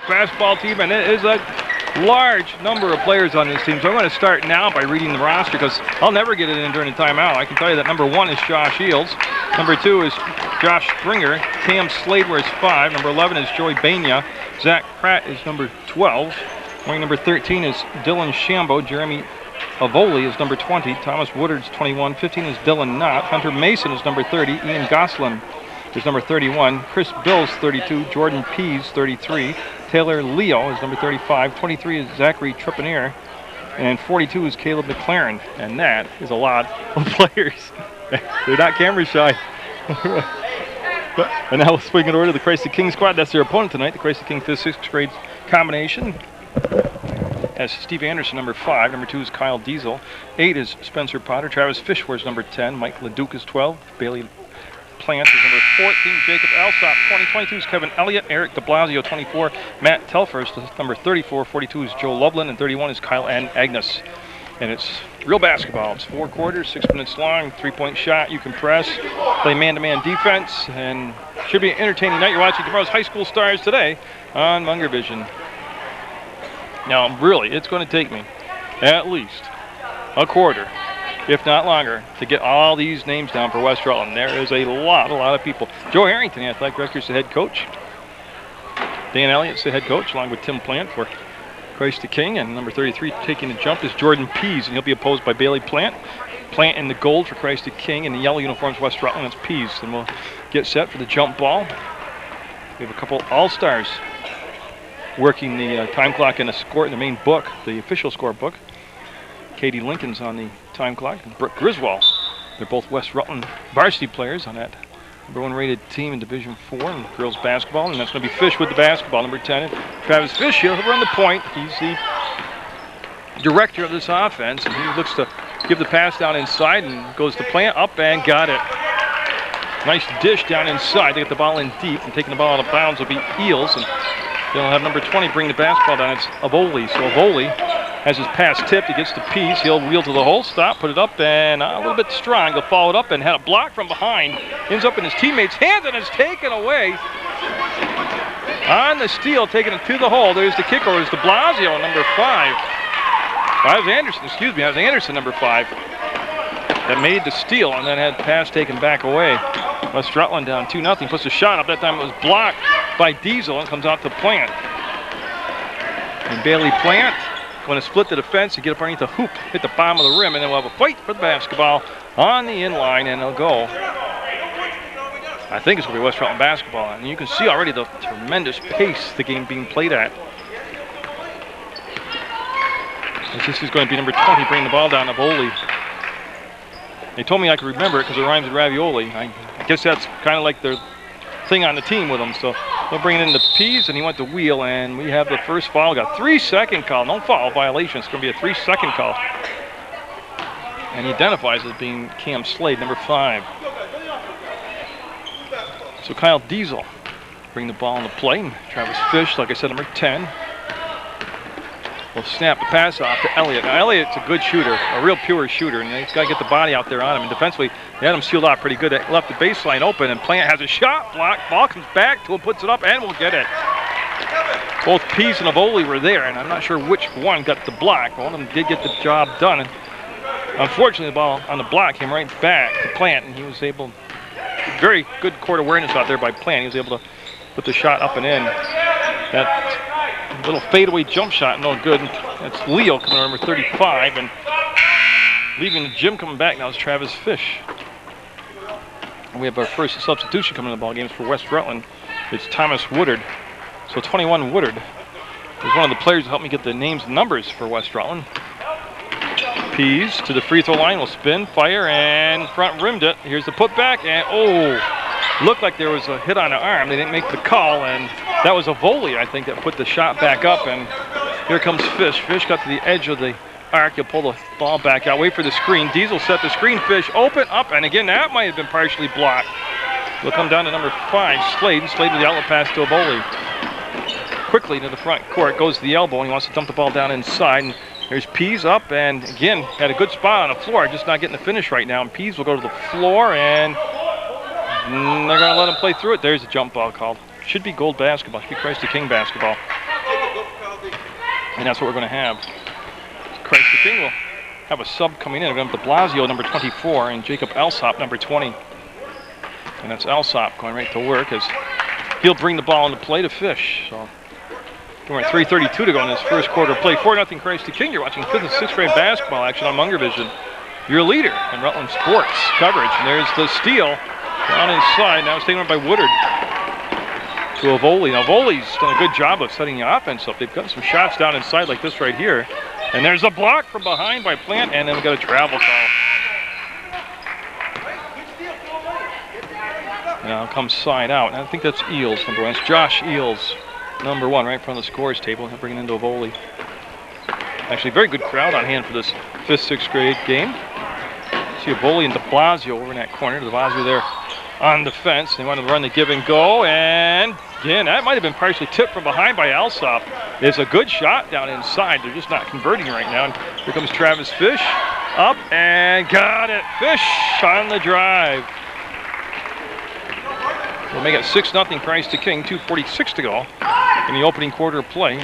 basketball team, and it is a large number of players on this team. So I'm going to start now by reading the roster because I'll never get it in during the timeout. I can tell you that number 1 is Josh Eels. Number 2 is Josh Springer. Cam Slade wears 5. Number 11 is Joey Bania. Zach Pratt is number 12. Wearing number 13 is Dylan Shambo. Jeremy Avoli is number 20. Thomas Woodard's 21. 15 is Dylan Knott. Hunter Mason is number 30. Ian Goslin is number 31. Chris Bills, 32. Jordan Pease, 33. Taylor Leo is number 35. 23 is Zachary Trepanier. And 42 is Caleb McLaren. And that is a lot of players. They're not camera shy. And now swinging over to the Christ the King squad. That's their opponent tonight. The Christ the King 5th, 6th grade combination. As Steve Anderson, number 5. Number 2 is Kyle Diesel. 8 is Spencer Potter. Travis Fish wears number 10. Mike LeDuc is 12. Bailey Plant is number 14. Jacob Alsop, 20. 22 is Kevin Elliott. Eric de Blasio, 24. Matt Telfer is number 34. 42 is Joe Loveland. And 31 is Kyle and Agnes. And it's real basketball. It's 4 quarters, 6 minutes long, 3-point shot. You can press, play man-to-man defense, and should be an entertaining night. You're watching tomorrow's High School Stars today on Munger Vision. Now, really, it's going to take me at least a quarter, if not longer, to get all these names down for West Rutland. There is a lot of people. Joe Harrington, the athletic director, is the head coach. Dan Elliott's the head coach, along with Tim Plant for Christ the King. And number 33 taking the jump is Jordan Pease, and he'll be opposed by Bailey Plant. Plant in the gold for Christ the King, and the yellow uniforms West Rutland, that's Pease. And we'll get set for the jump ball. We have a couple all-stars working the time clock in the main book, the official score book. Katie Lincoln's on the time clock, and Brooke Griswold. They're both West Rutland varsity players on that number 1 rated team in Division 4 in girls basketball, and that's going to be Fish with the basketball, number 10. Travis Fish, he'll run the point. He's the director of this offense, and he looks to give the pass down inside and goes to Plant, up and got it. Nice dish down inside. They get the ball in deep, and taking the ball out of bounds will be Eels, and they'll have number 20 bring the basketball down. It's Avoli. So Avoli has his pass tipped. He gets the piece. He'll wheel to the hole, stop, put it up, and a little bit strong. He'll follow it up and had a block from behind. Ends up in his teammate's hands, and it's taken away. On the steal, taking it to the hole. There's the kicker. It's de Blasio, number 5. That was Anderson, number 5. That made the steal, and then had pass taken back away. West Rutland down 2-0. Puts a shot up. That time it was blocked by Diesel and comes out to Plant. And Bailey Plant going to split the defense and get up underneath the hoop, hit the bottom of the rim, and then we'll have a fight for the basketball on the inline, and it'll go. I think it's going to be West Rutland basketball, and you can see already the tremendous pace the game being played at. As this is going to be number 20 bringing the ball down, Avoli. They told me I could remember it because it rhymes with ravioli. I guess that's kind of like their thing on the team with them. So they'll bring it into Pease, and he went to wheel, and we have the first foul. Got 3-second call. No foul violation. It's going to be a 3-second call. And he identifies as being Cam Slade, number 5. So Kyle Diesel bring the ball into play. And Travis Fish, like I said, number 10. Will snap the pass off to Elliott. Now, Elliott's a good shooter, a real pure shooter, and he's got to get the body out there on him. And defensively, they had him sealed off pretty good. They left the baseline open, and Plant has a shot block. Ball comes back to him, puts it up, and will get it. Both Pease and Avoli were there, and I'm not sure which one got the block. One of them did get the job done. And unfortunately, the ball on the block came right back to Plant, and he was able, very good court awareness out there by Plant. He was able to put the shot up and in. That little fadeaway jump shot, no good. That's Leo coming on number 35, and leaving the gym coming back now is Travis Fish. And we have our first substitution coming in the ball games for West Rutland. It's Thomas Woodard. So 21 Woodard is one of the players who helped me get the names and numbers for West Rutland. Pease to the free throw line, will spin, fire, and front rimmed it. Here's the putback, and looked like there was a hit on the arm. They didn't make the call, and that was Avoli, I think, that put the shot back up, and here comes Fish. Fish got to the edge of the arc. He'll pull the ball back out, wait for the screen. Diesel set the screen. Fish open up, and again, that might have been partially blocked. We'll come down to number 5, Slade, and Slade with the outlet pass to Avoli. Quickly to the front court, goes to the elbow, and he wants to dump the ball down inside. And there's Pease up, and again, had a good spot on the floor, just not getting the finish right now. And Pease will go to the floor, and they're going to let him play through it. There's a jump ball called. Should be gold basketball. Should be Christ the King basketball. And that's what we're going to have. Christ the King will have a sub coming in. We're going to have de Blasio, number 24, and Jacob Alsop, number 20. And that's Alsop going right to work as he'll bring the ball into play to Fish. So we're at 3:32 to go in this first quarter play. 4-0 Christ the King. You're watching 5th and 6th grade basketball action on Munger Vision. Your leader in Rutland sports coverage. And there's the steal down inside. Now it's taken up by Woodard to Avoli. Now Avoli's done a good job of setting the offense up. They've got some shots down inside like this right here. And there's a block from behind by Plant, and then we've got a travel call. Now comes side out. And I think that's Eels, number 1. It's Josh Eels, number 1, right in front of the scores table. He'll bring it into Avoli. Actually, very good crowd on hand for this 5th, 6th grade game. See Avoli and de Blasio over in that corner. De Blasio there on the fence. They want to run the give and go, and again, that might have been partially tipped from behind by Alsop. It's a good shot down inside. They're just not converting right now. And here comes Travis Fish. Up and got it. Fish on the drive. We'll make it 6-0 Christ the King. 2:46 to go in the opening quarter of play.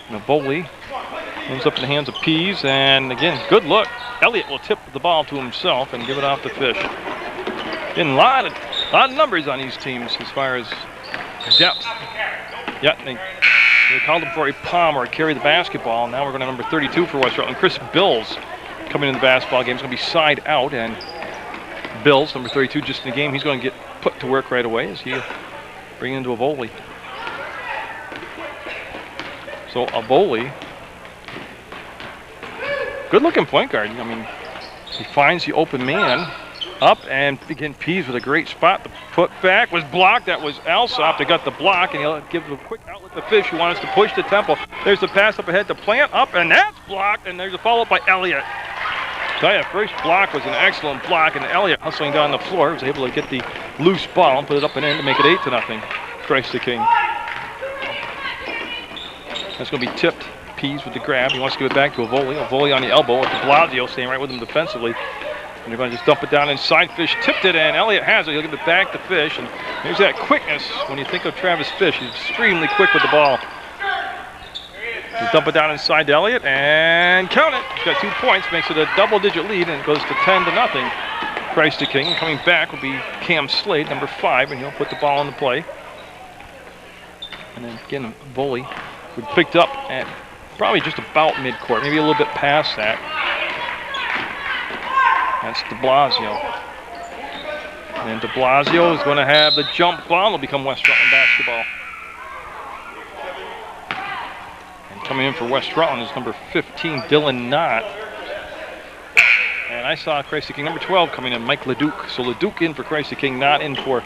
Naboli ends up in the hands of Pease, and again, good look. Elliott will tip the ball to himself and give it off to Fish. In a lot of numbers on these teams as far as depth. Yeah, they called him for a palm or a carry the basketball. Now we're going to number 32 for West Rutland. Chris Bills coming in the basketball game. It's going to be side out, and Bills, number 32, just in the game. He's going to get put to work right away as he bring into Avoli. So Avoli, good-looking point guard. I mean, he finds the open man up, and again, Pease with a great spot. The put back was blocked. That was Alsop that got the block, and he'll give a quick outlet to Fish, who wants to push the tempo. There's the pass up ahead to Plant, up, and that's blocked, and there's a follow-up by Elliott. Tell you, first block was an excellent block, and Elliott hustling down the floor was able to get the loose ball and put it up and in to make it 8-0. Christ the King. That's going to be tipped. Pease with the grab. He wants to give it back to Avoli. Avoli on the elbow with de Blasio staying right with him defensively. And they're going to just dump it down inside. Fish tipped it, and Elliott has it. He'll give it back to Fish. And there's that quickness when you think of Travis Fish. He's extremely quick with the ball. Just dump it down inside to Elliott, and count it. He's got 2 points, makes it a double-digit lead, and it goes to 10-0. Christ the King. Coming back will be Cam Slade, number 5, and he'll put the ball into play. And then again, Avoli, we picked up at probably just about midcourt, maybe a little bit past that. That's de Blasio. And then de Blasio is going to have the jump ball. It'll become West Rutland basketball. And coming in for West Rutland is number 15, Dylan Knott. And I saw Christ the King, number 12, coming in, Mike Leduc. So Leduc in for Christ the King, Knott in for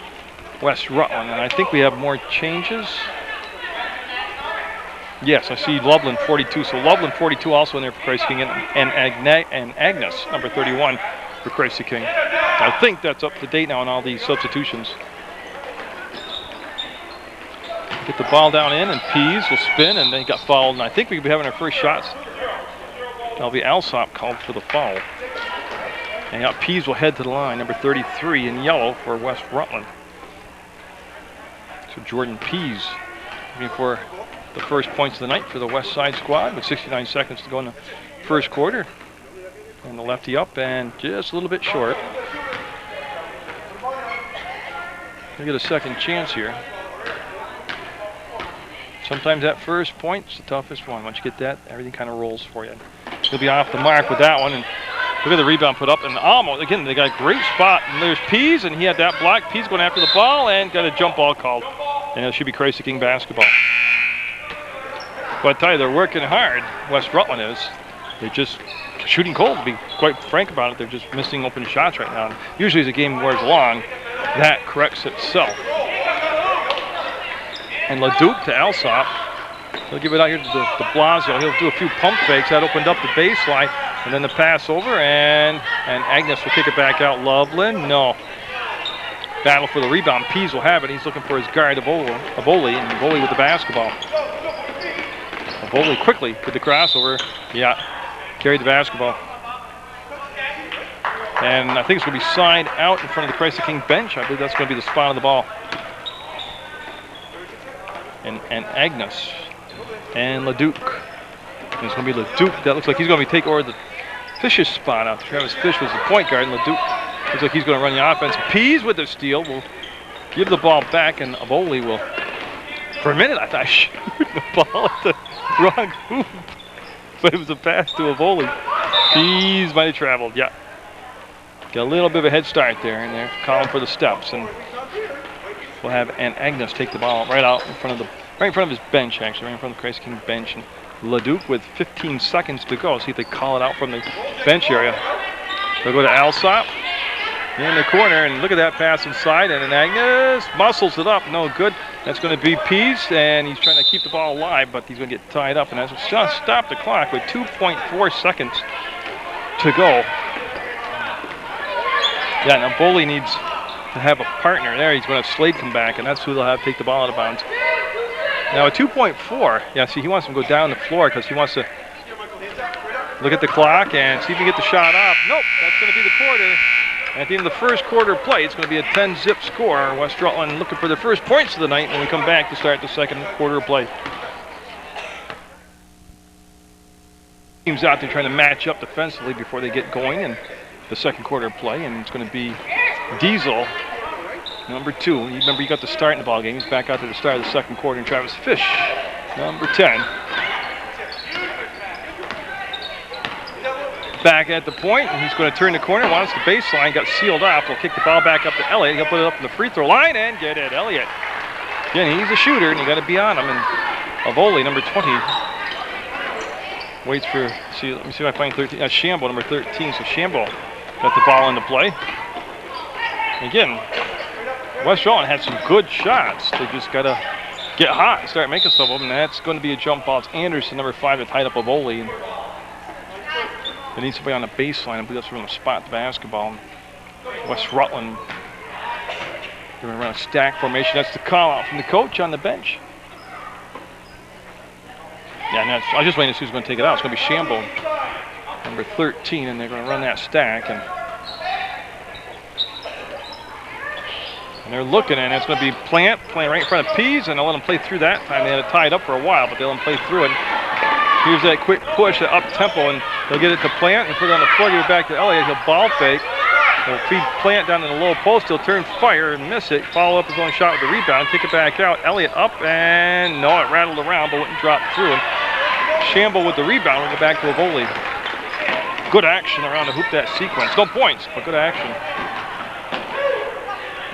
West Rutland. And I think we have more changes. Yes, I see Loveland 42. So Loveland 42 also in there for Christ the King, and Agnes, number 31, for Christ the King. I think that's up to date now on all these substitutions. Get the ball down in, and Pease will spin, and they got fouled. And I think we'll be having our first shots. That'll be Alsop called for the foul. And now Pease will head to the line, number 33 in yellow for West Rutland. So Jordan Pease looking for the first points of the night for the West Side squad with 69 seconds to go in the first quarter. And the lefty up and just a little bit short. Gonna get a second chance here. Sometimes that first point's the toughest one. Once you get that, everything kind of rolls for you. He'll be off the mark with that one, and look at the rebound put up, and almost, again, they got a great spot. And there's Pease, and he had that block. Pease going after the ball, and got a jump ball called. And it should be Christ the King basketball. But I tell you, they're working hard. West Rutland is. They're just shooting cold, to be quite frank about it. They're just missing open shots right now. And usually as the game wears along, that corrects itself. And Leduc to Alsop. He'll give it out here to de Blasio. He'll do a few pump fakes. That opened up the baseline. And then the pass over, and Agnes will kick it back out. Loveland, no. Battle for the rebound. Pease will have it. He's looking for his guard, Avoli, and Avoli with the basketball. Avoli quickly with the crossover. Yeah, carried the basketball. And I think it's going to be side out in front of the Christ the King bench. I believe that's going to be the spot of the ball. and Agnes and Leduc. And it's going to be Leduc. That looks like he's going to be taking over the Fish's spot out. Travis Fish was the point guard, and Leduc looks like he's going to run the offense. Pease with the steal will give the ball back, and Avoli will. For a minute, I thought shooting the ball at the wrong hoop, but it was a pass to Avoli. Pease might have traveled, yeah. Got a little bit of a head start there, and they're calling for the steps, and we'll have Agnes take the ball right out in front of his bench, actually, right in front of the Christ King bench. And Leduc with 15 seconds to go. See if they call it out from the bench area. They'll go to Alsop in the corner, and look at that pass inside, and Agnes muscles it up, no good. That's going to be Pease, and he's trying to keep the ball alive, but he's going to get tied up, and that's just stop the clock with 2.4 seconds to go. Yeah, now Boley needs to have a partner there. He's going to have Slade come back, and that's who they'll have take the ball out of bounds. Now at 2.4, yeah, see, he wants him to go down the floor because he wants to look at the clock and see if he can get the shot off. Nope, that's going to be the quarter. At the end of the first quarter play, it's going to be a 10-zip score. West Rutland looking for their first points of the night when we come back to start the second quarter play. Teams out there trying to match up defensively before they get going in the second quarter play, and it's going to be Diesel, number 2. Remember, he got the start in the ball game. He's back out to the start of the second quarter, and Travis Fish, number 10. Back at the point, and he's going to turn the corner. Wants the baseline, got sealed off. We'll kick the ball back up to Elliott. He'll put it up in the free throw line and get it. Elliott. Again, he's a shooter, and you got to be on him. And Avoli, number 20, waits for. See, let me see if I find 13. Shambo, number 13. So Shambo got the ball into play. Again, West Rutland had some good shots. They just got to get hot and start making some of them. And that's going to be a jump ball. It's Anderson, number 5, that tied up Avoli. They need somebody on the baseline. I believe that's going to spot the basketball. West Rutland, they're going to run a stack formation. That's the call out from the coach on the bench. Yeah, and I was just waiting to see who's going to take it out. It's going to be Shambo, number 13, and they're going to run that stack. And they're looking, and it's going to be Plant playing right in front of Pease, and they'll let him play through that time. They had it tied up for a while, but they'll let him play through it. Here's that quick push, that up-tempo, and they'll get it to Plant and put it on the floor, give it back to Elliott. He'll ball fake. He'll feed Plant down in the low post. He'll turn fire and miss it. Follow up his own shot with the rebound. Kick it back out. Elliott up, and no, it rattled around, but wouldn't drop through. And Shambo with the rebound. We'll go back to Avoli. Good action around the hoop, that sequence. No points, but good action.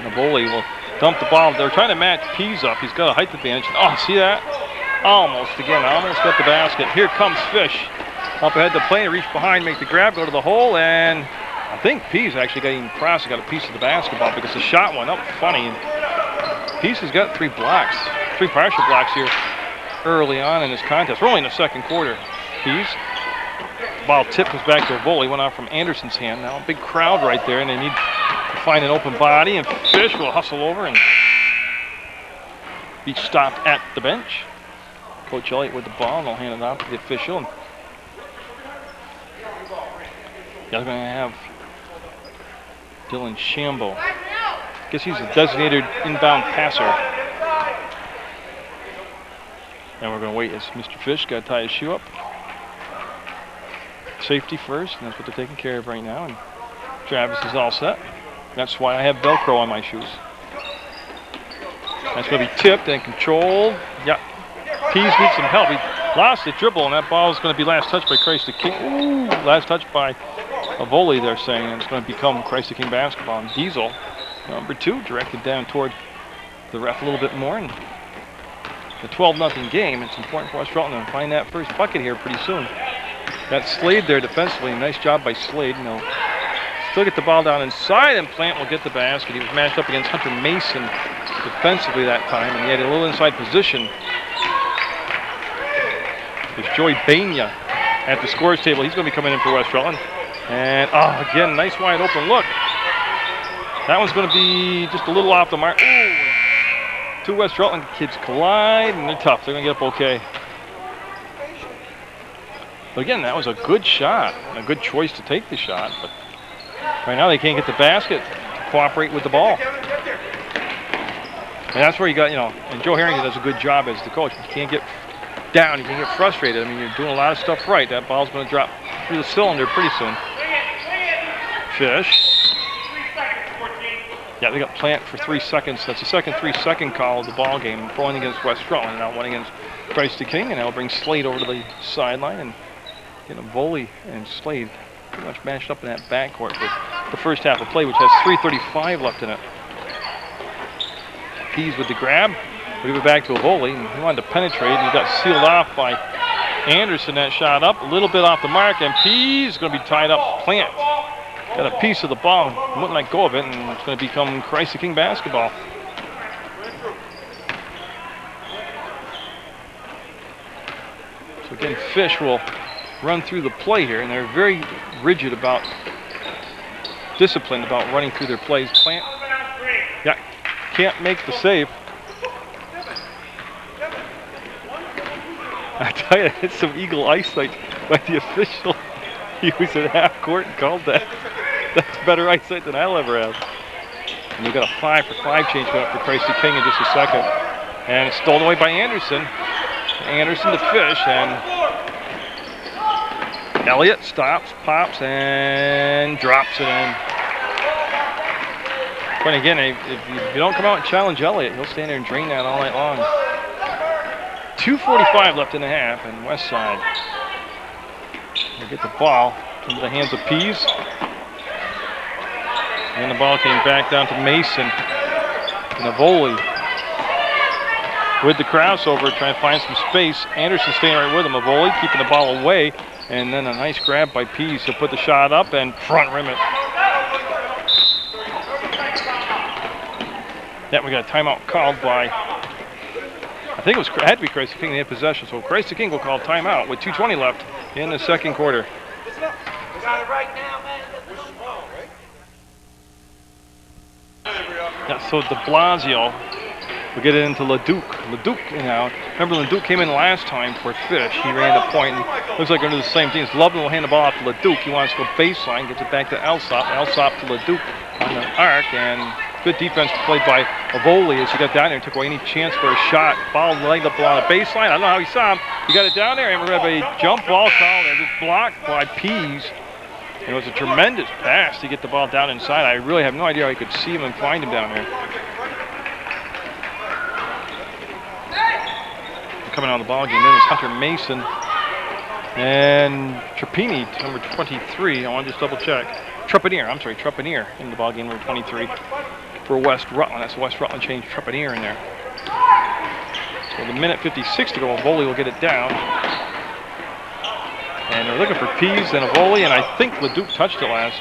And Avoli will dump the ball. They're trying to match Pease up. He's got a height advantage. Oh, see that? Almost got the basket. Here comes Fish. Up ahead to play, reach behind, make the grab, go to the hole, and I think Pease actually got even crossed and got a piece of the basketball because the shot went up funny. And Pease has got 3 blocks, 3 partial blocks here early on in this contest. We're only in the second quarter. Pease. Ball tip goes back to Avoli, went off from Anderson's hand. Now a big crowd right there, and they need to find an open body, and Fish will hustle over and be stopped at the bench. Coach Elliott with the ball, and they'll hand it off to the official. And they're going to have Dylan Shambo. I guess he's a designated inbound passer. And we're going to wait as Mr. Fish got to tie his shoe up. Safety first, and that's what they're taking care of right now. And Travis is all set. That's why I have Velcro on my shoes. That's going to be tipped and controlled. Yep. Pease needs some help. He lost the dribble, and that ball is going to be last touched by Christ the King. Ooh, last touch by Avoli, they're saying, and it's going to become Christ the King basketball. And Diesel, number 2, directed down toward the ref a little bit more. And the 12-0 game, it's important for West Rutland to find that first bucket here pretty soon. Got Slade there defensively. Nice job by Slade. And they'll still get the ball down inside, and Plant will get the basket. He was matched up against Hunter Mason defensively that time, and he had a little inside position. There's Joey Bania at the scores table. He's going to be coming in for West Rutland. And, again, nice wide open look. That one's going to be just a little off the mark. Ooh. 2 West Rutland kids collide, and they're tough. They're going to get up okay. But, again, that was a good shot, a good choice to take the shot. But right now they can't get the basket to cooperate with the ball. And that's where you got, and Joe Harrington does a good job as the coach. You can't get down, you can't get frustrated. I mean, you're doing a lot of stuff right. That ball's going to drop through the cylinder pretty soon. Fish. Yeah, they got Plant for 3 seconds. That's the second 3-second call of the ball game. One against West Rutland, and now one against Christ the King, and that'll bring Slade over to the sideline and get a volley and Slade pretty much mashed up in that backcourt for the first half of play, which has 3:35 left in it. Pease with the grab, we give it back to a volley, and he wanted to penetrate, and he got sealed off by Anderson. That shot up, a little bit off the mark, and Pease is going to be tied up. Plant got a piece of the ball, wouldn't let go of it, and it's going to become Christ the King basketball. So again, Fish will run through the play here, and they're very rigid about, disciplined about running through their plays. Plant, yeah, can't make the save. I tell you, it's some eagle eyesight by the official. He was at half court and called that. That's better eyesight than I'll ever have. And we've got a 5-for-5 change coming up for Christ the King in just a second. And it's stolen away by Anderson. Anderson to Fish, and Elliott stops, pops, and drops it in. But again, if you don't come out and challenge Elliott, he'll stand there and drain that all night long. 2:45 left in the half, and West Side will get the ball into the hands of Pease. And the ball came back down to Mason and a volley with the crossover, trying to find some space. Anderson staying right with him. A volley, keeping the ball away, and then a nice grab by Pease. He'll put the shot up and front rim it. Yeah, we got a timeout called by, I think it had to be Christ the King. They had possession, so Christ the King will call timeout with 2:20 left in the second quarter. We got it right now, man. Yeah, so de Blasio will get it into Leduc. Leduc, remember Leduc came in last time for Fish. He ran the point, and looks like they're going to do the same thing. Loveland will hand the ball off to Leduc. He wants to go baseline, gets it back to Alsop. Alsop to Leduc on the arc, and good defense played by Avoli as he got down there and took away any chance for a shot. Ball laid up along the baseline. I don't know how he saw him. He got it down there, and we have a jump ball call. It was blocked by Pease. It was a tremendous pass to get the ball down inside. I really have no idea how he could see him and find him down there. Coming out of the ball game then is Hunter Mason and Trapini, number 23. I want to just double check. Trapanier in the ball game, number 23 for West Rutland. That's West Rutland change. Trapanier in there. So with a minute 56 to go, Avoli will get it down. And they're looking for Pease and Avoli, and I think Leduc touched it last.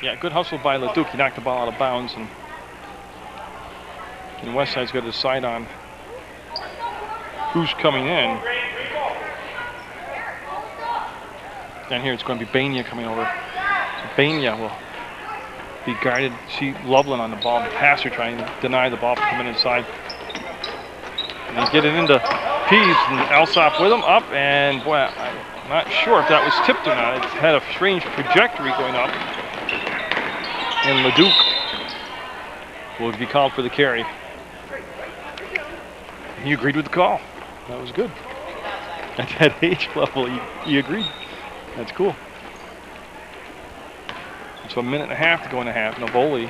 Yeah, good hustle by Leduc. He knocked the ball out of bounds, and Westside's got to decide on who's coming in. Down here, it's going to be Bania coming over. So Bania will be guarded. See Loveland on the ball. The passer trying to deny the ball from coming inside. And he's getting into Pease, and Alsop with him up, and boy, I'm not sure if that was tipped or not. It had a strange trajectory going up. And Leduc will be called for the carry. He agreed with the call. That was good. At that age level, he agreed. That's cool. So a minute and a half to go in the half. Navoli.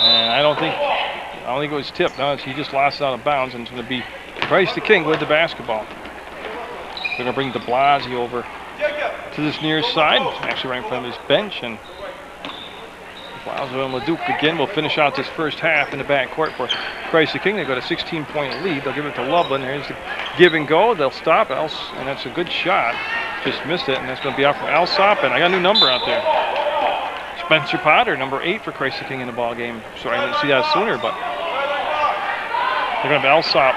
And I don't think it was tipped. No, he just lost it out of bounds, and it's going to be Christ the King with the basketball. They're going to bring de Blasio over to this near side, actually right in front of his bench, and Blasio and Leduc again will finish out this first half in the backcourt for Christ the King. They've got a 16-point lead. They'll give it to Loveland. Here's the give and go. They'll stop, and that's a good shot. Just missed it, and that's going to be out from Alsop, and I got a new number out there. Spencer Potter, number 8 for Christ the King in the ball game. Sorry, I didn't see that sooner, but they're going to have Alsop.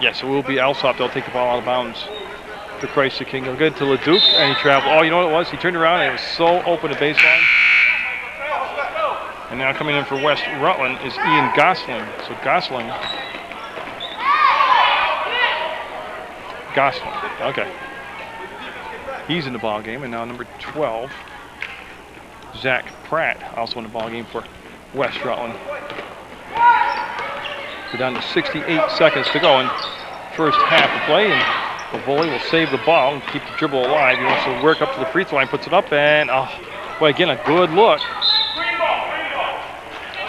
Yes, it will be Alsop. They'll take the ball out of bounds for Christ the King. They'll get it to Leduc, and he traveled. Oh, you know what it was? He turned around, and it was so open to baseline. And now coming in for West Rutland is Ian Gosling. So Gosling, okay. He's in the ball game, and now number 12 Zach Pratt, also in the ball game for West Rutland. We're down to 68 seconds to go in first half of play, and Bavoli will save the ball and keep the dribble alive. He wants to work up to the free throw line, puts it up, and oh, boy, again, a good look.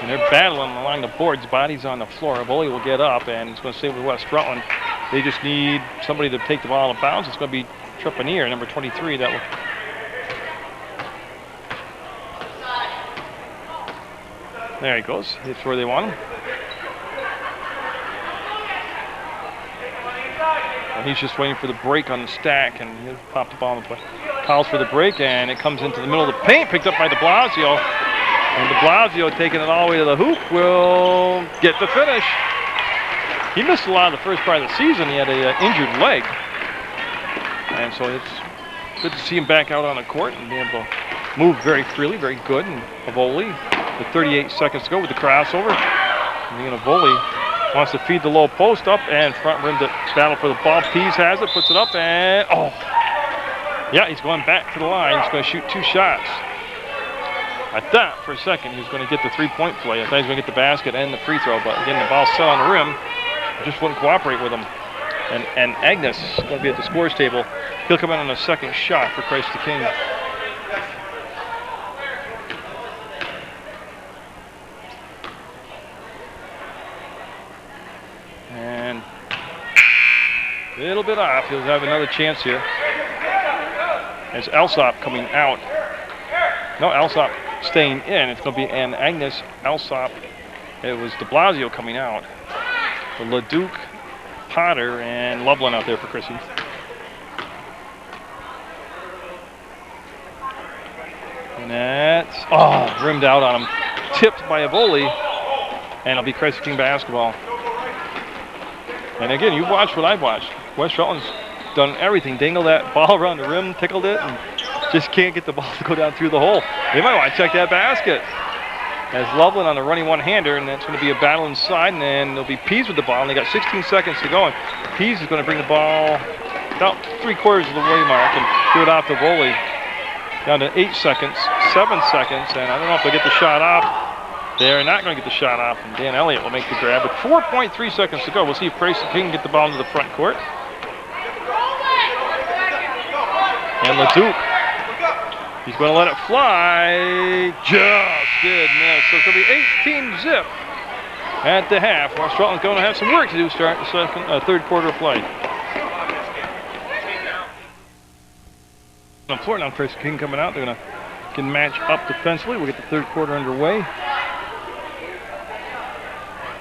And they're battling along the boards, bodies on the floor. Bavoli will get up, and it's going to stay with West Rutland. They just need somebody to take the ball out of bounds. It's going to be Trepanier, number 23. That will. There he goes. It's where they want him. And he's just waiting for the break on the stack, and he'll pop the ball in the play. Calls for the break, and it comes into the middle of the paint, picked up by de Blasio. And de Blasio, taking it all the way to the hoop, will get the finish. He missed a lot of the first part of the season. He had an injured leg. And so it's good to see him back out on the court and be able to move very freely, very good. And Bavoli, with 38 seconds to go with the crossover. And again, Bavoli wants to feed the low post up and front rim to battle for the ball. Pease has it, puts it up, and oh! Yeah, he's going back to the line. He's going to shoot 2 shots. I thought for a second he was going to get the three-point play. I thought he was going to get the basket and the free throw, but again, the ball set on the rim. Just wouldn't cooperate with him. And Agnes is going to be at the scores table. He'll come in on a second shot for Christ the King. And a little bit off. He'll have another chance here. As Alsop coming out. No, Alsop staying in. It's going to be an Agnes, Alsop. It was de Blasio coming out. For LeDuc, Potter, and Loveland out there for Chrissy. And that's, oh, rimmed out on him. Tipped by Bavoli, and it'll be Christ King basketball. And again, you watched what I've watched. West Rutland's done everything. Dangled that ball around the rim, tickled it, and just can't get the ball to go down through the hole. They might want to check that basket. As Loveland on a running one-hander, and that's going to be a battle inside, and then there'll be Pease with the ball, and they got 16 seconds to go, and Pease is going to bring the ball about 3/4 of the way mark and do it off the volley. Down to 8 seconds, 7 seconds, and I don't know if they'll get the shot off. They're not going to get the shot off, and Dan Elliott will make the grab. With 4.3 seconds to go, we'll see if Grayson King can get the ball into the front court. And LeDuc, he's going to let it fly. Just did miss. So it's going to be 18-zip at the half. West Rutland's going to have some work to do start the third quarter of play. On the floor now, Chris King coming out. They're going to can match up defensively. We'll get the third quarter underway.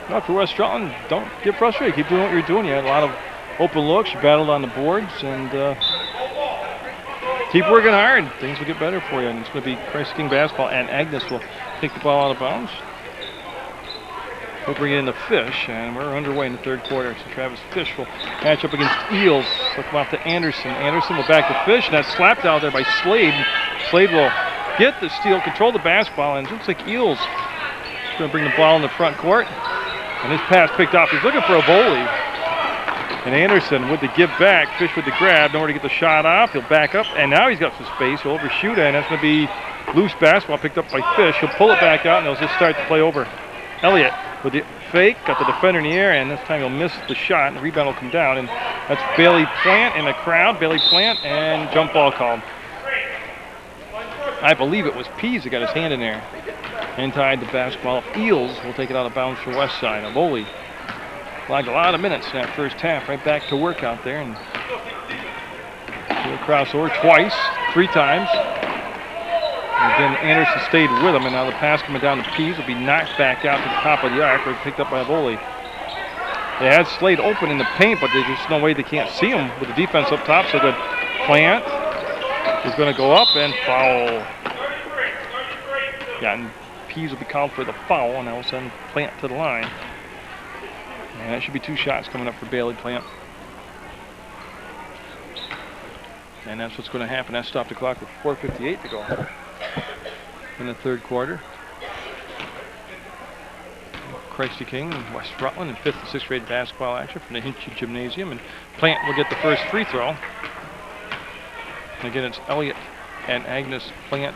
Now for West Rutland, don't get frustrated. Keep doing what you're doing. You had a lot of open looks. You battled on the boards, and keep working hard. Things will get better for you. And it's going to be Christ King basketball, and Agnes will take the ball out of bounds. We'll bring in the Fish, and we're underway in the third quarter. So Travis Fish will match up against Eels. They'll come off to Anderson. Anderson will back the Fish, and that's slapped out there by Slade. Slade will get the steal, control the basketball, and it looks like Eels is going to bring the ball in the front court. And his pass picked off. He's looking for a volley. And Anderson with the give back, Fish with the grab, nowhere to get the shot off. He'll back up, and now he's got some space. He'll overshoot it, and that's going to be loose basketball picked up by Fish. He'll pull it back out, and they'll just start the play over. Elliott with the fake, got the defender in the air, and this time he'll miss the shot, and the rebound will come down. And that's Bailey Plant in the crowd. Bailey Plant, and jump ball called. I believe it was Pease that got his hand in there and tied the basketball. Eels will take it out of bounds for West Side. Avoli logged a lot of minutes in that first half. Right back to work out there. And he'll crossover twice, 3 times. And again, Anderson stayed with him, and now the pass coming down to Pease will be knocked back out to the top of the arc, or picked up by Avoli. They had Slade open in the paint, but there's just no way they can't see him with the defense up top. So good. Plant is going to go up and foul. Yeah, and Pease will be called for the foul, and that will send Plant to the line. And that should be 2 shots coming up for Bailey Plant. And that's what's going to happen. That stopped the clock with 4:58 to go in the third quarter. Christy King and West Rutland in 5th and 6th grade basketball action from the Hinchy Gymnasium. And Plant will get the first free throw. And again, it's Elliott and Agnes Plant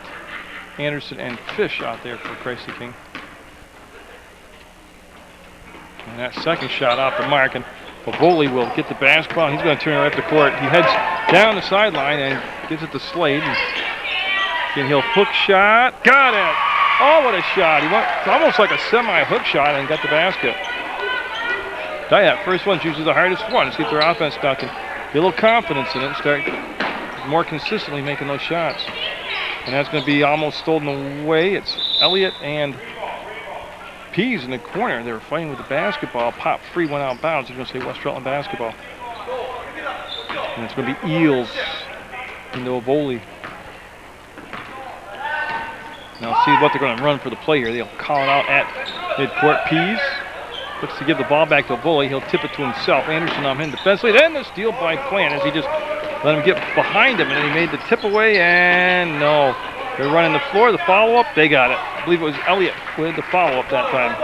Anderson and Fish out there for Christy King. And that second shot off the mark, and Bavoli will get the basketball. He's going to turn it right up the court. He heads down the sideline and gives it to Slade. And he'll hook shot. Got it! Oh, what a shot. He went almost like a semi-hook shot and got the basket. Tell you, that first one's usually the hardest one. Let's get their offense stuck and get a little confidence in it and start more consistently making those shots. And that's going to be almost stolen away. It's Elliott and Pease in the corner. They were fighting with the basketball. Pop free, went out of bounds. They're going to say West Rutland basketball. And it's going to be Eels into Avoli. Now see what they're going to run for the play here. They'll call it out at midcourt. Pease looks to give the ball back to Avoli. He'll tip it to himself. Anderson on him defensively. Then the steal by Plant as he just let him get behind him, and then he made the tip away, and no. They're running the floor. The follow-up, they got it. I believe it was Elliott who had the follow-up that time.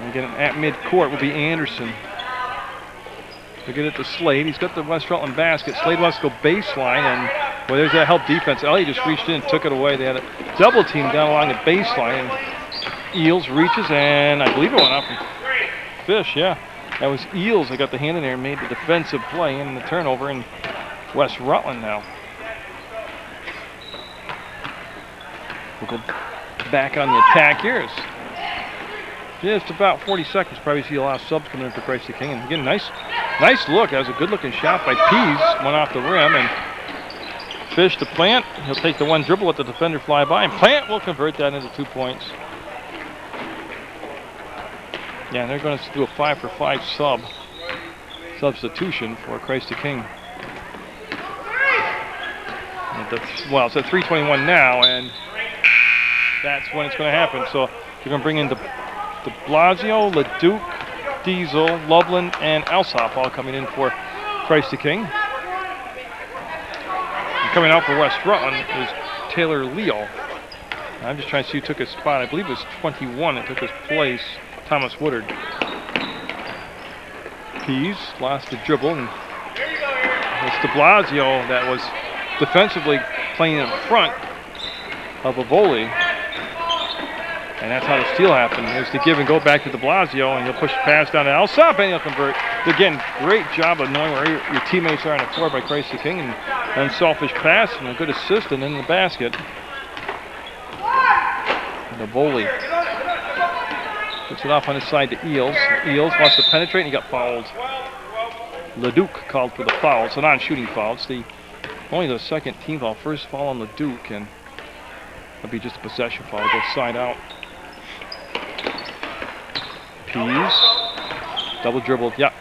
And again, at midcourt will be Anderson. They'll get it to Slade. He's got the West Rutland basket. Slade wants to go baseline, and well, there's that help defense. Elliott just reached in and took it away. They had a double team down along the baseline. And Eels reaches, and I believe it went off from Fish, yeah. That was Eels that got the hand in there and made the defensive play and the turnover in West Rutland now. We'll go back on the attack here. It's just about 40 seconds. Probably see a lot of subs coming in for Christy King. And again, nice look. That was a good-looking shot by Pease. Went off the rim, and Fish to Plant. He'll take the one dribble, let the defender fly by, and Plant will convert that into 2 points. Yeah, they're going to do a 5-for-5 substitution for Christy King. Well, it's at 3:21 now, and that's when it's going to happen. So you're going to bring in de Blasio, Leduc, Diesel, Loveland, and Alsop all coming in for Christy King. And coming out for West Rutland is Taylor Leo. I'm just trying to see who took his spot. I believe it was 21 that took his place. Thomas Woodard. Pease lost the dribble, and it's de Blasio that was defensively playing in front of Avoli. And that's how the steal happened. There's the give and go back to de Blasio, and he'll push the pass down to Alsop, and he'll convert. Again, great job of knowing where your teammates are on the floor by Christy King, and unselfish pass and a good assist, and in the basket. And Avoli puts it off on his side to Eels. Eels wants to penetrate, and he got fouled. Leduc called for the foul. It's a non-shooting foul. It's only the second team foul. First foul on Leduc, and that'll be just a possession foul. Go side out. Pease. Double dribbled. Yep.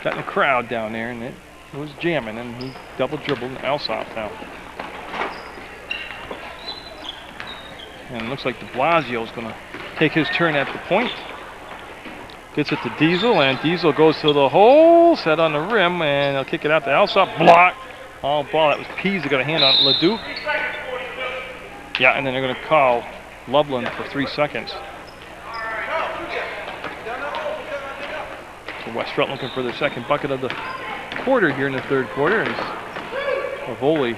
Got in the crowd down there, and it was jamming, and he double dribbled Alsop now. And it looks like de Blasio is going to take his turn at the point. Gets it to Diesel, and Diesel goes to the hole, set on the rim, and he'll kick it out to Alsop. Block. All ball. That was Pease that got a hand on Leduc. Yeah, and then they're going to call Loveland for 3 seconds. So West Rutland looking for their second bucket of the quarter here in the third quarter. And Avoli.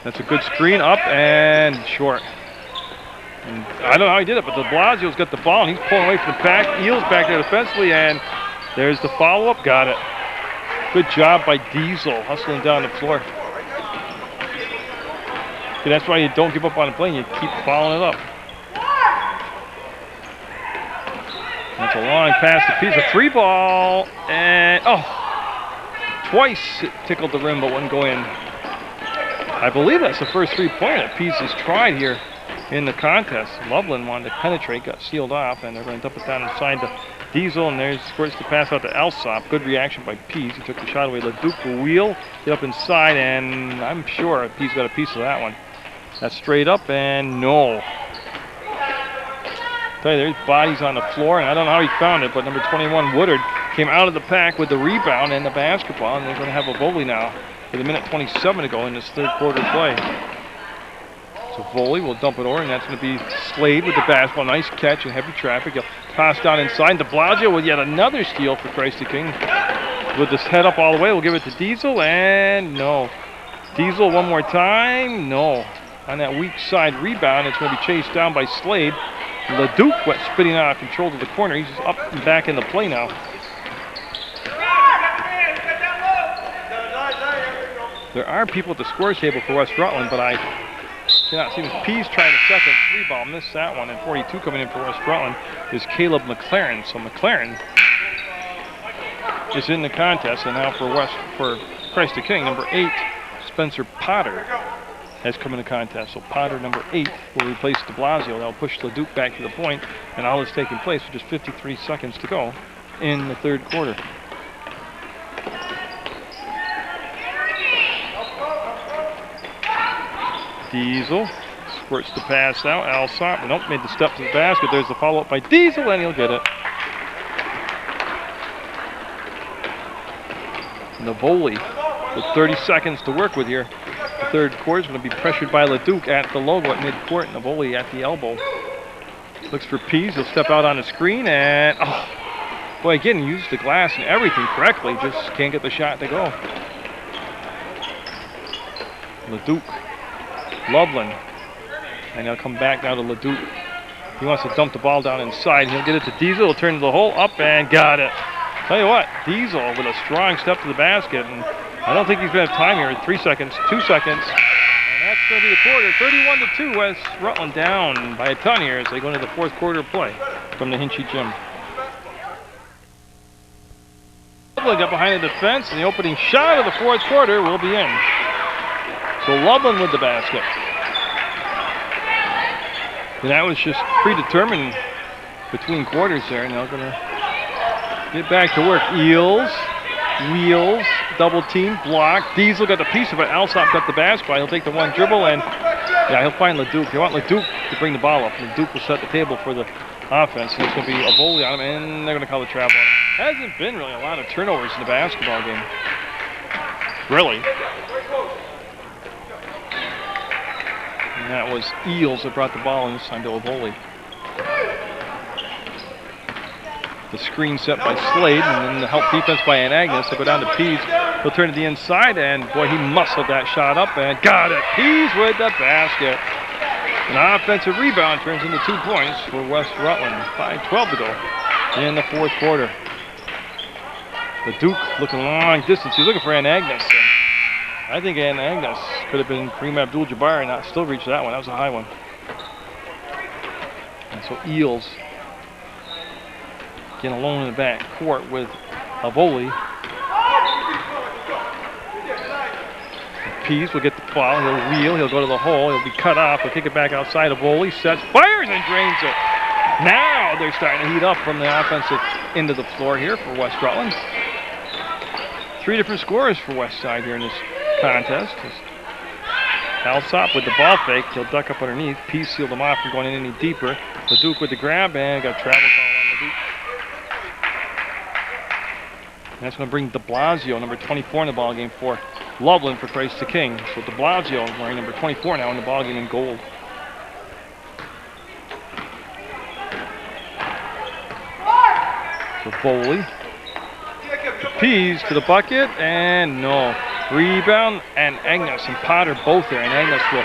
That's a good screen, up and short. And I don't know how he did it, but de Blasio's got the ball, and he's pulling away from the pack. Eels back there defensively, and there's the follow-up. Got it. Good job by Diesel, hustling down the floor. See, that's why you don't give up on the play, and you keep following it up. That's a long pass to Pease. A free ball, and twice it tickled the rim, but wouldn't go in. I believe that's the first three-pointer that Pease has tried here in the contest. Loveland wanted to penetrate, got sealed off, and they're going to dump it down inside to Diesel, and there's squirts the pass out to Alsop. Good reaction by Pease. He took the shot away. Leduc will wheel, get up inside, and I'm sure Pease got a piece of that one. That's straight up, and no. Tell you, there's bodies on the floor, and I don't know how he found it, but number 21, Woodard, came out of the pack with the rebound and the basketball, and they're going to have a volley now with a minute 27 to go in this third quarter play. So Volley will dump it over, and that's going to be Slade with the basketball. Nice catch and heavy traffic. He'll toss down inside. De Blasio with yet another steal for Christy King. With this head up all the way, we'll give it to Diesel, and no. Diesel one more time. No. On that weak side rebound, it's going to be chased down by Slade. LeDuc went spinning out of control to the corner. He's up and back in the play now. There are people at the scores table for West Rutland, but I cannot see them. Pease trying a second three ball, missed that one, and 42 coming in for West Rutland is Caleb McLaren. So McLaren is in the contest, and now for Christ the King, number 8, Spencer Potter has come in the contest. So Potter, number 8, will replace de Blasio. That'll push LeDuc back to the point, and all is taking place with just 53 seconds to go in the third quarter. Diesel squirts the pass out. Alsop, nope, made the step to the basket. There's the follow-up by Diesel, and he'll get it. Navoli with 30 seconds to work with here. The third quarter is going to be pressured by LeDuc at the logo at midcourt. Navoli at the elbow. Looks for Pease. He'll step out on the screen, and oh, boy, again, used the glass and everything correctly. Just can't get the shot to go. LeDuc. Loveland, and he'll come back now to LeDuc. He wants to dump the ball down inside. He'll get it to Diesel. He'll turn to the hole, up, and got it. Tell you what, Diesel with a strong step to the basket, and I don't think he's going to have time here. 3 seconds, 2 seconds, and that's going to be the quarter. 31-2, West Rutland down by a ton here as they go into the fourth quarter of play from the Hinchy Gym. Loveland got behind the defense, and the opening shot of the fourth quarter will be in. So Loveland with the basket. And that was just predetermined between quarters there. Now going to get back to work. Eels, Wheels, double team, block. Diesel got the piece of it. Alsop got the basketball. He'll take the one dribble, and yeah, he'll find LeDuc. You want LeDuc to bring the ball up. LeDuc will set the table for the offense. And it's going to be a volley on him, and they're going to call the travel. Hasn't been really a lot of turnovers in the basketball game. Really. And that was Eels that brought the ball in this time to Ovoli. The screen set by Slade, and then the help defense by Anagnos. They go down to Pease. He'll turn to the inside, and boy, he muscled that shot up and got it. Pease with the basket. An offensive rebound turns into 2 points for West Rutland. 5:12 to go in the fourth quarter. LeDuc looking long distance. He's looking for Anagnos. I think Anagnos could have been Kareem Abdul-Jabbar and not still reach that one. That was a high one. And so Eels getting alone in the back court with Avoli. Pease will get the ball. He'll wheel. He'll go to the hole. He'll be cut off. He'll kick it back outside. Avoli sets, fires, and drains it. Now they're starting to heat up from the offensive end of the floor here for West Rutland. 3 different scores for West Side here in this contest. Alsop with the ball fake. He'll duck up underneath. Pease sealed him off from going in any deeper. LeDuc with the grab, and got travel call on LeDuc. And that's going to bring de Blasio, number 24 in the ballgame for Loveland for Christ the King. So de Blasio wearing number 24 now in the ballgame in gold. So Foley. Pease to the bucket, and no. Rebound, and Agnes and Potter both there, and Agnes will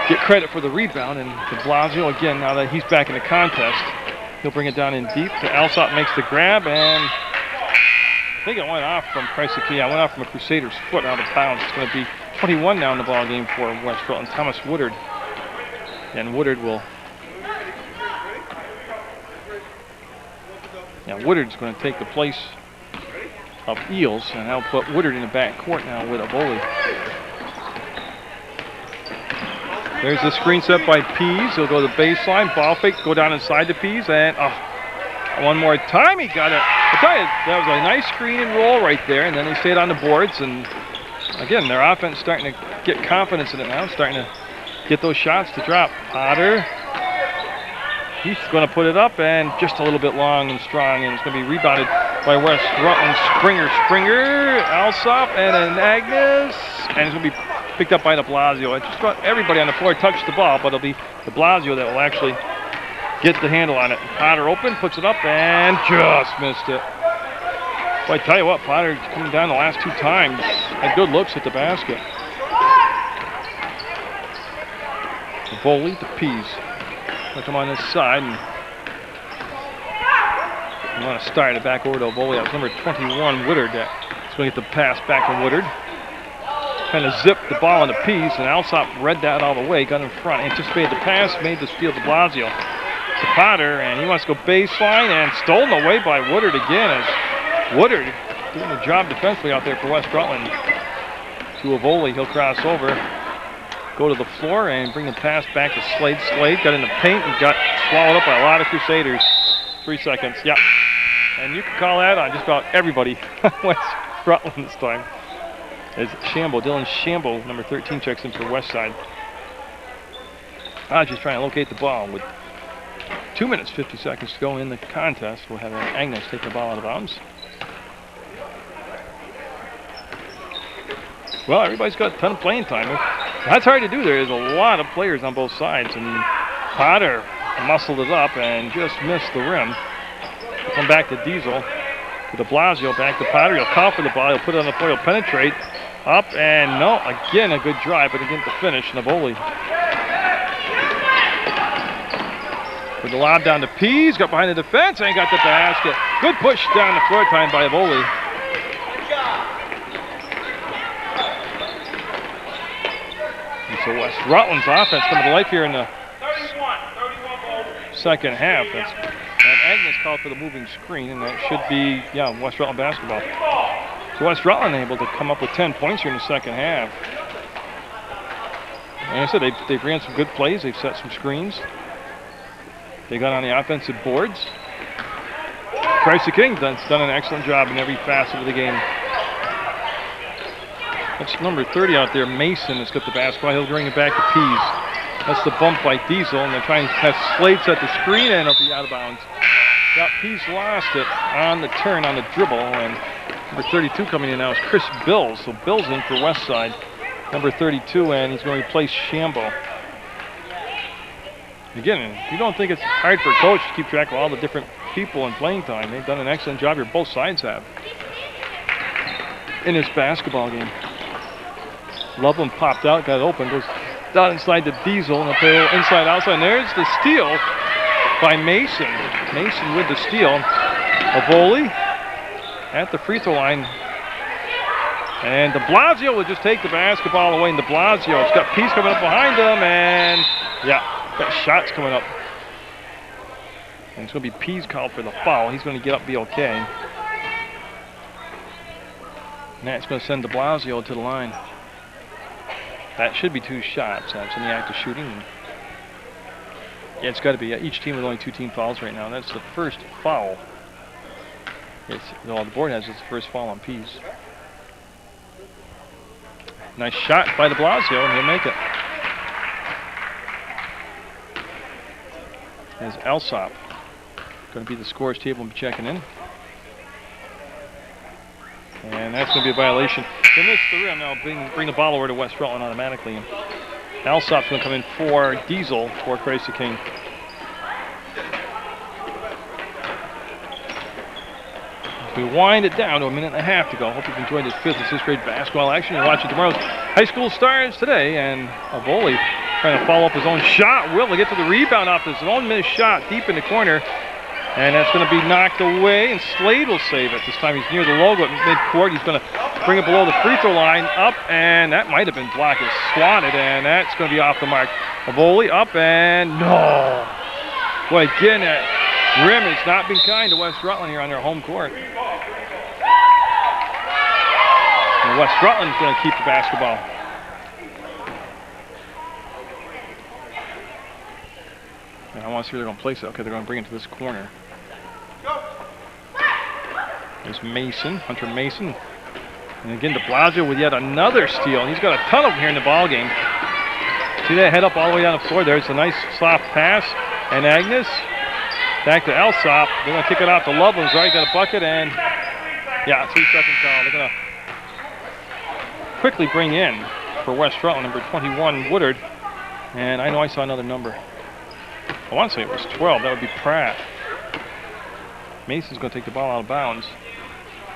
get credit for the rebound, and de Blasio again, now that he's back in the contest, he'll bring it down in deep. Alsop makes the grab, and I think it went off from Christ the King. I went off from a Crusader's foot out of bounds. It's going to be 21 now in the ball game for West Rutland. Thomas Woodard, and Woodard will. Yeah, Woodard's going to take the place of Eels, and I'll put Woodard in the back court now with Avoli. There's the screen set by Pease. He'll go to the baseline, ball fake, go down inside the Pease, and one more time he got it. I tell you, that was a nice screen and roll right there, and then they stayed on the boards, and again, their offense starting to get confidence in it now, starting to get those shots to drop. Potter, he's going to put it up, and just a little bit long and strong, and it's going to be rebounded by West Rutland. Springer, Alsop, and an Agnes, and it's going to be picked up by de Blasio. I just thought everybody on the floor touched the ball, but it'll be de Blasio that will actually get the handle on it. Potter open, puts it up, and just missed it. Well, I tell you what, Potter coming down the last 2 times had good looks at the basket. Volley to Pease. Look him on this side. And you want to start it back over to Volley. That was number 21, Woodard. That's going to get the pass back to Woodard. Kind of zipped the ball into Pease, and Alsop read that all the way, got in front, anticipated the pass, made the steal to Blasio. To Potter, and he wants to go baseline, and stolen away by Woodard again, as Woodard doing the job defensively out there for West Rutland. To a Volley, he'll cross over, go to the floor, and bring the pass back to Slade. Slade got in the paint and got swallowed up by a lot of Crusaders. 3 seconds, yeah. And you can call that on just about everybody. West Rutland this time. As Shambo, Dylan Shambo, number 13, checks in for West Side. Just trying to locate the ball with 2 minutes, 50 seconds to go in the contest. We'll have Agnes take the ball out of bounds. Well, everybody's got a ton of playing time. That's hard to do. There's a lot of players on both sides, and Potter muscled it up and just missed the rim. We'll come back to Diesel. To de Blasio, back to Potter. He'll call for the ball. He'll put it on the floor. He'll penetrate. Up and no. Again, a good drive, but again, to finish. Navoli. With the lob down to Pease. Got behind the defense and got the basket. Good push down the floor time by Avoli. And so West Rutland's offense coming to life here in the second half. And Agnes called for the moving screen, and that should be, West Rutland basketball. So West Rutland able to come up with 10 points here in the second half. Like I said, they've ran some good plays. They've set some screens. They got on the offensive boards. Christ King's done an excellent job in every facet of the game. That's number 30 out there, Mason, has got the basketball. He'll bring it back to Pease. That's the bump by Diesel, and they're trying to have Slade set the screen, and it'll be out of bounds. Got Pease lost it on the turn, on the dribble, and number 32 coming in now is Chris Bills. So Bills in for West Side, number 32, and he's going to replace Shambo. Again, you don't think it's hard for a coach to keep track of all the different people and playing time. They've done an excellent job here, both sides have, in this basketball game. Loveland popped out, got it open, goes down inside the Diesel, and they'll play a little inside outside. And there's the steal by Mason. Mason with the steal. Avoli at the free throw line. And de Blasio will just take the basketball away. And de Blasio's got Pease coming up behind him. And that shot's coming up. And it's going to be Pease called for the foul. He's going to get up, be okay. And that's going to send de Blasio to the line. That should be 2 shots. That's in the act of shooting. Yeah, it's got to be. Each team with only 2 team fouls right now. That's the first foul. The board has its first foul on Pease. Nice shot by de Blasio, and he'll make it. As Alsop going to be the scores table and be checking in. And that's going to be a violation. They missed the rim. Now bring the ball over to West Rutland automatically. And Alsop's going to come in for Diesel for Christ the King. We wind it down to a minute and a half to go. Hope you've enjoyed this 5th and 6th grade basketball action. You're watching tomorrow's high school stars today. And Avoli trying to follow up his own shot. Will to get to the rebound off his own missed shot deep in the corner. And that's going to be knocked away, and Slade will save it. This time he's near the logo at midcourt. He's going to bring it below the free throw line, up, and that might have been blocked. It's swatted, and that's going to be off the mark. Avoli up, and no. Boy, again, that rim has not been kind to West Rutland here on their home court. And West Rutland's going to keep the basketball. And I want to see where they're going to place it. Okay, they're going to bring it to this corner. There's Mason, Hunter Mason. And again, de Blasio with yet another steal. And he's got a ton of them here in the ball game. See that head up all the way down the floor. There's a nice soft pass. And Agnes back to Alsop. They're going to kick it off to Loveland's right. Got a bucket and 3-second call. They're going to quickly bring in for West Rutland number 21 Woodard. And I know I saw another number. I want to say it was 12. That would be Pratt. Mason's going to take the ball out of bounds.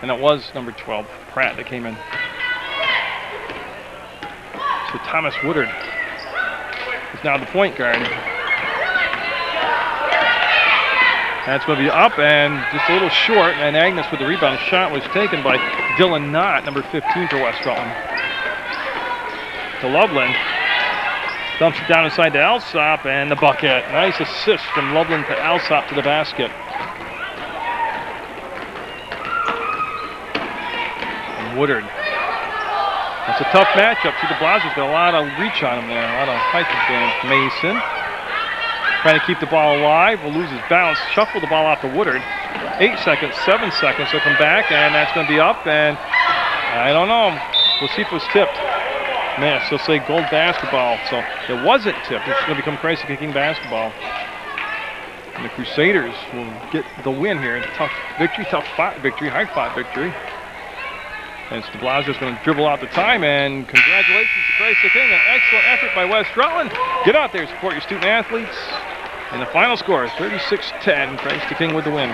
And it was number 12, Pratt, that came in. So Thomas Woodard is now the point guard. That's going to be up and just a little short, and Agnes with the rebound. Shot was taken by Dylan Knott, number 15 for West Rutland. To Loveland. Dumps it down inside to Alsop, and the bucket. Nice assist from Loveland to Alsop to the basket. And Woodard. That's a tough matchup. See, the Blazers got a lot of reach on him there, a lot of height advantage. Mason trying to keep the ball alive, will lose his balance, shuffle the ball out to Woodard. 8 seconds, 7 seconds, he'll come back, and that's going to be up, and I don't know. We'll see if it was tipped. Man, still say gold basketball, so it wasn't tipped. It's going to become Christ kicking basketball. And the Crusaders will get the win here. Tough victory, tough-fought victory, hard-fought victory. And the Blazers going to dribble out the time, and congratulations to Christ the King. An excellent effort by West Rutland. Get out there, support your student athletes. And the final score is 36-10. Christ the King with the win.